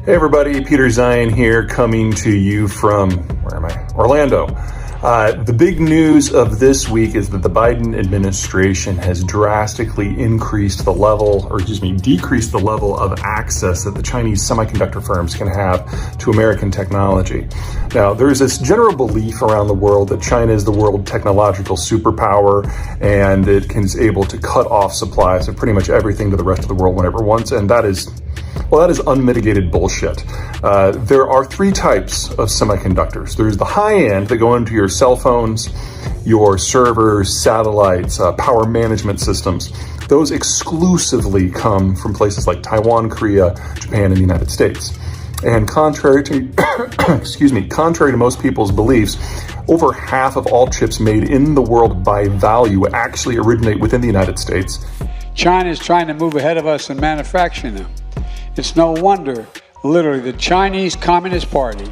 Hey everybody, Peter Zeihan here, coming to you from, where am I? Orlando. The big news of this week is that the Biden administration has drastically decreased the level of access that the Chinese semiconductor firms can have to American technology. Now, there's this general belief around the world that China is the world technological superpower and it is able to cut off supplies of pretty much everything to the rest of the world whenever it wants, and that is unmitigated bullshit. There are three types of semiconductors. There's the high end that go into your cell phones, your servers, satellites, power management systems. Those exclusively come from places like Taiwan, Korea, Japan, and the United States. And contrary to, contrary to most people's beliefs, over half of all chips made in the world by value actually originate within the United States. China is trying to move ahead of us in manufacturing them. It's no wonder, literally, the Chinese Communist Party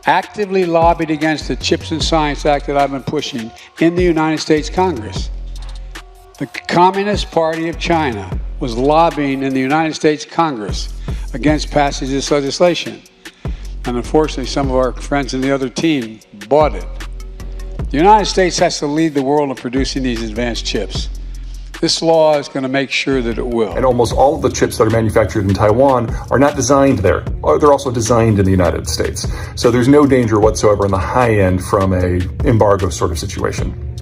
actively lobbied against the Chips and Science Act that I've been pushing in the United States Congress. The Communist Party of China was lobbying in the United States Congress against passage of this legislation. And unfortunately, some of our friends in the other team bought it. The United States has to lead the world in producing these advanced chips. This law is going to make sure that it will. And almost all of the chips that are manufactured in Taiwan are not designed there. They're also designed in the United States. So there's no danger whatsoever in the high end from a embargo sort of situation.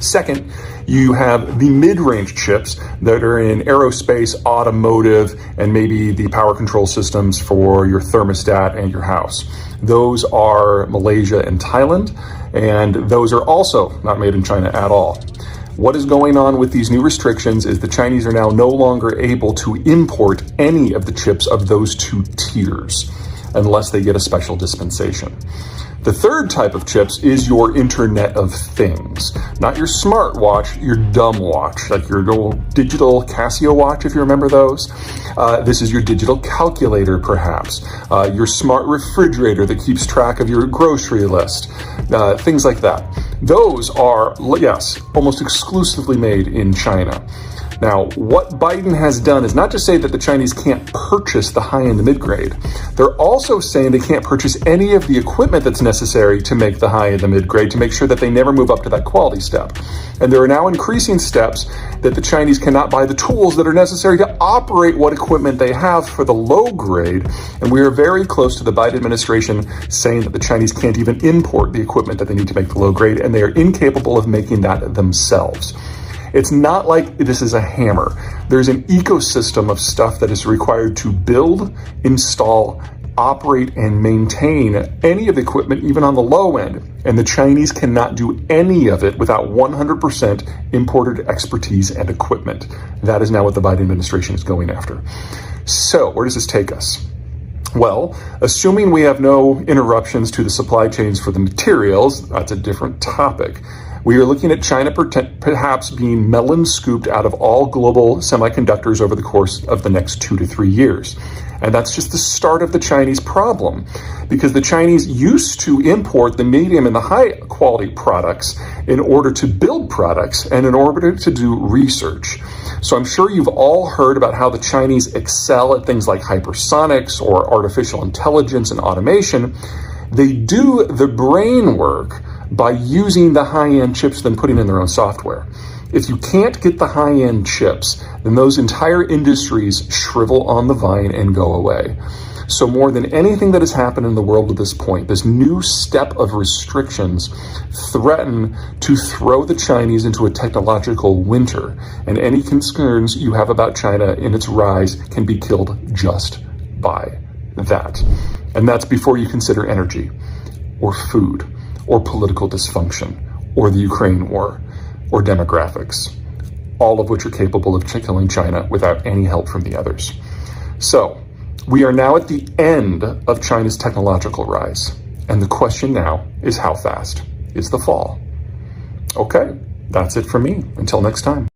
Second, you have the mid-range chips that are in aerospace, automotive, and maybe the power control systems for your thermostat and your house. Those are Malaysia and Thailand, and those are also not made in China at all. What is going on with these new restrictions is the Chinese are now no longer able to import any of the chips of those two tiers unless they get a special dispensation. The third type of chips is your Internet of Things, not your smartwatch, your dumb watch, like your little digital Casio watch, if you remember those. This is your digital calculator, perhaps, your smart refrigerator that keeps track of your grocery list, things like that. Those are, yes, almost exclusively made in China. Now, what Biden has done is not to say that the Chinese can't purchase the high-end and mid-grade. They're also saying they can't purchase any of the equipment that's necessary to make the high-end and mid-grade to make sure that they never move up to that quality step. And there are now increasing steps that the Chinese cannot buy the tools that are necessary to operate what equipment they have for the low grade. And we are very close to the Biden administration saying that the Chinese can't even import the equipment that they need to make the low grade, and they are incapable of making that themselves. It's not like this is a hammer. There's an ecosystem of stuff that is required to build, install, operate, and maintain any of the equipment, even on the low end. And the Chinese cannot do any of it without 100% imported expertise and equipment. That is now what the Biden administration is going after. So where does this take us? Well, assuming we have no interruptions to the supply chains for the materials, that's a different topic. We are looking at China perhaps being melon scooped out of all global semiconductors over the course of the next 2 to 3 years. And that's just the start of the Chinese problem, because the Chinese used to import the medium and the high quality products in order to build products and in order to do research. So I'm sure you've all heard about how the Chinese excel at things like hypersonics or artificial intelligence and automation. They do the brain work by using the high-end chips then putting in their own software. If you can't get the high-end chips, then those entire industries shrivel on the vine and go away. So more than anything that has happened in the world at this point, this new step of restrictions threaten to throw the Chinese into a technological winter, and any concerns you have about China in its rise can be killed just by that. And that's before you consider energy, or food, or political dysfunction, or the Ukraine war, or demographics, all of which are capable of killing China without any help from the others. So, we are now at the end of China's technological rise, and the question now is how fast is the fall? Okay, that's it for me. Until next time.